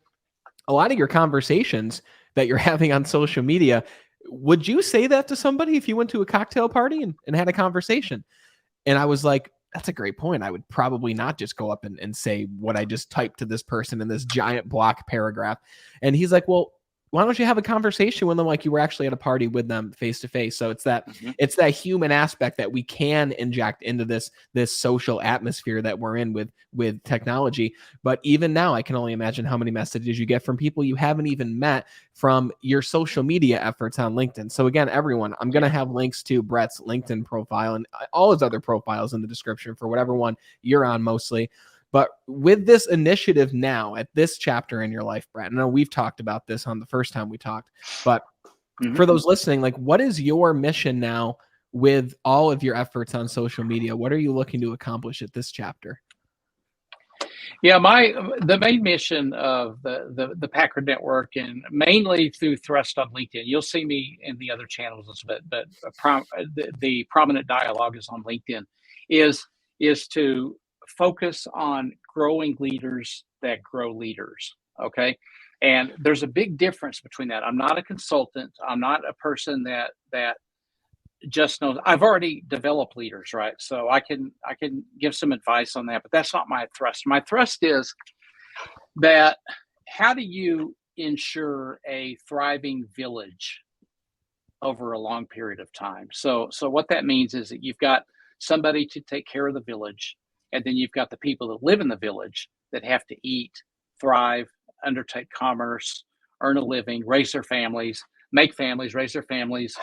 a lot of your conversations that you're having on social media, would you say that to somebody if you went to a cocktail party and had a conversation? And I was like, that's a great point. I would probably not just go up and say what I just typed to this person in this giant block paragraph. And he's like, well, why don't you have a conversation with them like you were actually at a party with them face to face? So it's that human aspect that we can inject into this social atmosphere that we're in with technology. But even now, I can only imagine how many messages you get from people you haven't even met from your social media efforts on LinkedIn. So again, everyone, I'm going to have links to Bret's LinkedIn profile and all his other profiles in the description for whatever one you're on mostly. But with this initiative now at this chapter in your life, Brett, I know we've talked about this on the first time we talked, but for those listening, like, what is your mission now with all of your efforts on social media? What are you looking to accomplish at this chapter? Yeah, the main mission of the Packard Network, and mainly through thrust on LinkedIn. You'll see me in the other channels, but the prominent dialogue is on LinkedIn. Is to focus on growing leaders that grow leaders. Okay, And there's a big difference between that. I'm not a consultant. I'm not a person that just knows. I've already developed leaders, right? So I can give some advice on that, but that's not my thrust. My thrust is that how do you ensure a thriving village over a long period of time? So what that means is that you've got somebody to take care of the village, and then you've got the people that live in the village that have to eat, thrive, undertake commerce, earn a living, raise their families, make families, raise their families,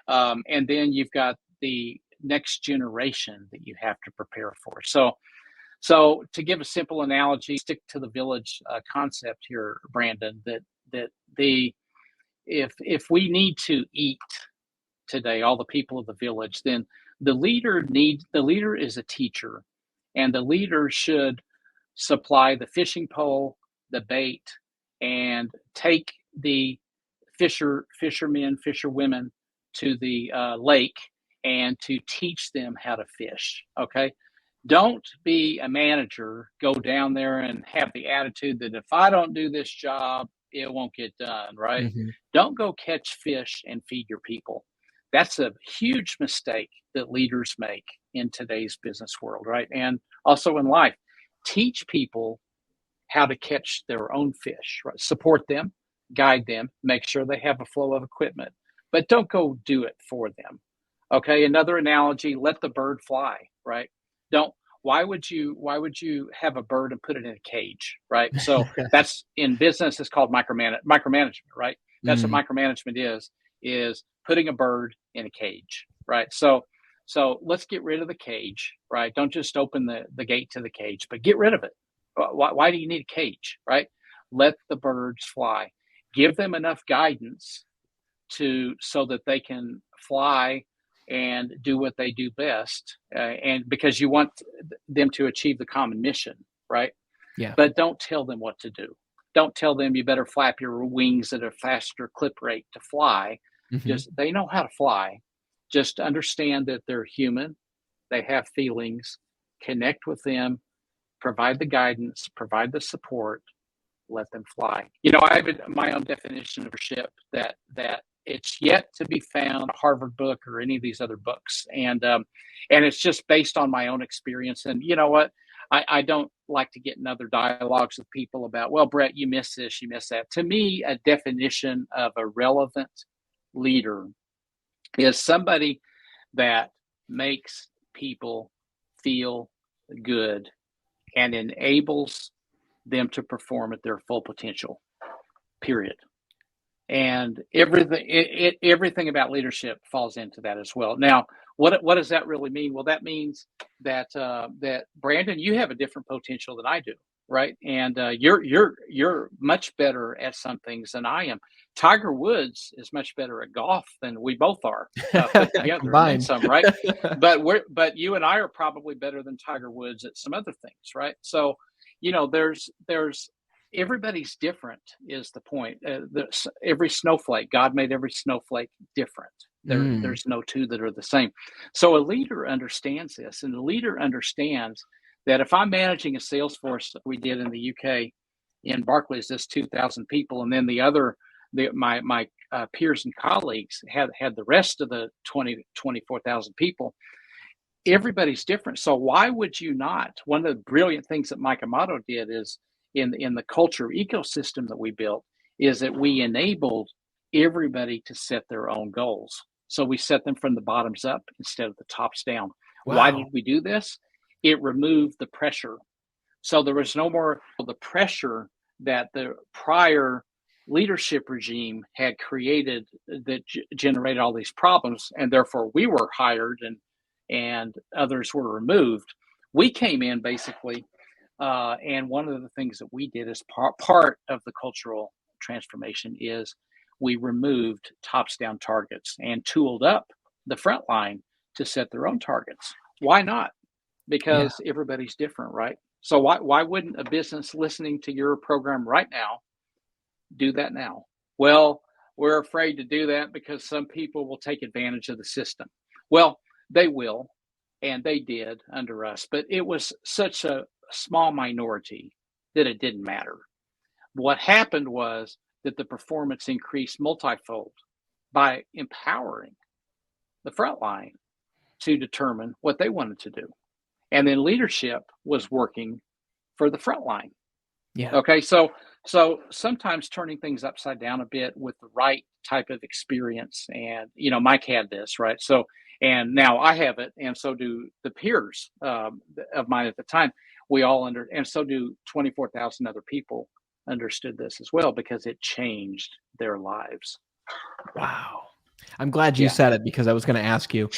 and then you've got the next generation that you have to prepare for. So to give a simple analogy, stick to the village concept here, Brandon. That the if we need to eat today, all the people of the village, then the leader is a teacher, and the leader should supply the fishing pole, the bait, and take the fisherwomen to the lake and to teach them how to fish. Okay. Don't be a manager, go down there and have the attitude that if I don't do this job, it won't get done, right? Mhm. Don't go catch fish and feed your people. That's a huge mistake that leaders make in today's business world, right? And also in life. Teach people how to catch their own fish, right? Support them, guide them, make sure they have a flow of equipment, but don't go do it for them. Okay. Another analogy, let the bird fly, right? Don't, why would you have a bird and put it in a cage, right? So that's in business, it's called micromanagement, right? That's what Mm. micromanagement is putting a bird in a cage, right? So let's get rid of the cage, right? Don't just open the gate to the cage, but get rid of it. Why do you need a cage, right? Let the birds fly. Give them enough guidance so that they can fly and do what they do best, and because you want them to achieve the common mission, right? Yeah. But don't tell them what to do. Don't tell them you better flap your wings at a faster clip rate to fly. Mhm. Just they know how to fly. Just understand that they're human. They have feelings. Connect with them. Provide the guidance. Provide the support. Let them fly. I have my own definition of leadership that it's yet to be found a Harvard book or any of these other books, and it's just based on my own experience. And you know what? I don't like to get in other dialogues with people about, well, Bret, you missed this, you missed that. To me, a definition of a relevant leader is somebody that makes people feel good and enables them to perform at their full potential, period. And everything about leadership falls into that as well. Now, what does that really mean? Well, that means that Brandon, you have a different potential than I do, right? And you're much better at some things than I am. Tiger Woods is much better at golf than we both are put together, and then Combined. some, right? But you and I are probably better than Tiger Woods at some other things, right? So, there's everybody's different is the point. Every snowflake, God made every snowflake different. Mm. There's no two that are the same. So a leader understands this, and the leader understands that if I'm managing a sales force that we did in the UK in Barclays, this 2,000 people, and then my peers and colleagues had the rest of the 24,000 people. Everybody's different. So why would you not? One of the brilliant things that Mike Amato did is in the culture ecosystem that we built is that we enabled everybody to set their own goals. So we set them from the bottoms up instead of the tops down. Why did Wow. we do this? It removed the pressure. So there was no more the pressure that the prior leadership regime had created that generated all these problems, and therefore we were hired and others were removed. We came in basically, and one of the things that we did as part of the cultural transformation is we removed tops down targets and tooled up the front line to set their own targets. Why not? Yeah. Because everybody's different, right? So why wouldn't a business listening to your program right now do that now? Well, we're afraid to do that because some people will take advantage of the system. Well, they will, and they did under us, but it was such a small minority that it didn't matter. What happened was that the performance increased multifold by empowering the front line to determine what they wanted to do. And then leadership was working for the front line. Yeah. Okay. So sometimes turning things upside down a bit with the right type of experience. And, Mike had this, right? So, and now I have it. And so do the peers of mine at the time. We all and so do 24,000 other people understood this as well, because it changed their lives. Wow. I'm glad you Yeah. said it, because I was going to ask you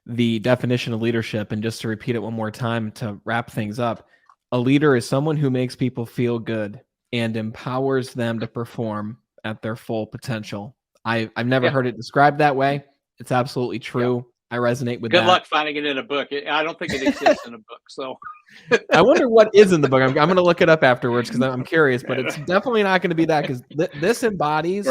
the definition of leadership. And just to repeat it one more time to wrap things up, a leader is someone who makes people feel good and empowers them to perform at their full potential. I've never heard it described that way. It's absolutely true. I resonate with that. Good luck finding it in a book. I don't think it exists in a book. So I wonder what is in the book. I'm going to look it up afterwards, because I'm curious, but it's definitely not going to be that, because this embodies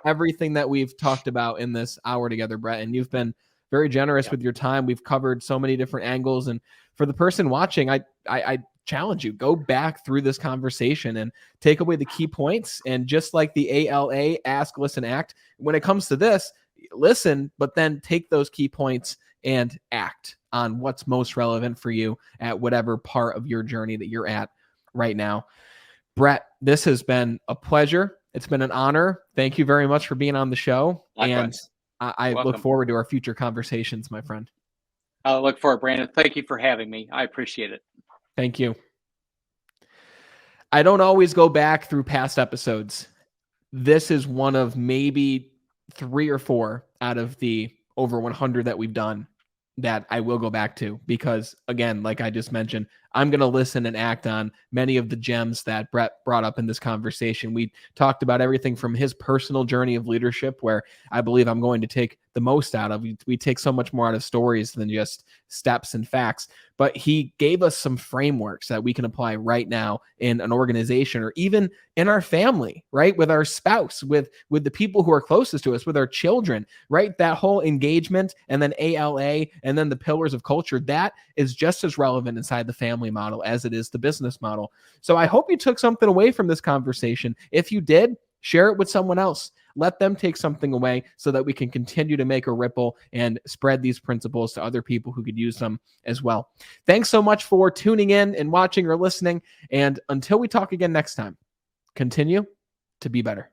everything that we've talked about in this hour together, Bret. And you've been very generous with your time. We've covered so many different angles. And for the person watching, I challenge you, go back through this conversation and take away the key points. And just like the ALA, ask, listen, act, when it comes to this, listen, but then take those key points and act on what's most relevant for you at whatever part of your journey that you're at right now. Bret, this has been a pleasure. It's been an honor. Thank you very much for being on the show. Likewise. And I look forward to our future conversations, my friend. I look forward, Brandon. Thank you for having me. I appreciate it. Thank you. I don't always go back through past episodes. This is one of maybe 3 or 4 out of the over 100 that we've done that I will go back to, because, again, like I just mentioned, I'm going to listen and act on many of the gems that Bret brought up in this conversation. We talked about everything from his personal journey of leadership, where I believe I'm going to take the most out of. We take so much more out of stories than just steps and facts, but he gave us some frameworks that we can apply right now in an organization, or even in our family, right? With our spouse, with the people who are closest to us, with our children, right? That whole engagement, and then ALA, and then the pillars of culture, that is just as relevant inside the family model as it is the business model. So I hope you took something away from this conversation. If you did, share it with someone else. Let them take something away, so that we can continue to make a ripple and spread these principles to other people who could use them as well. Thanks so much for tuning in and watching or listening. And until we talk again next time, continue to be better.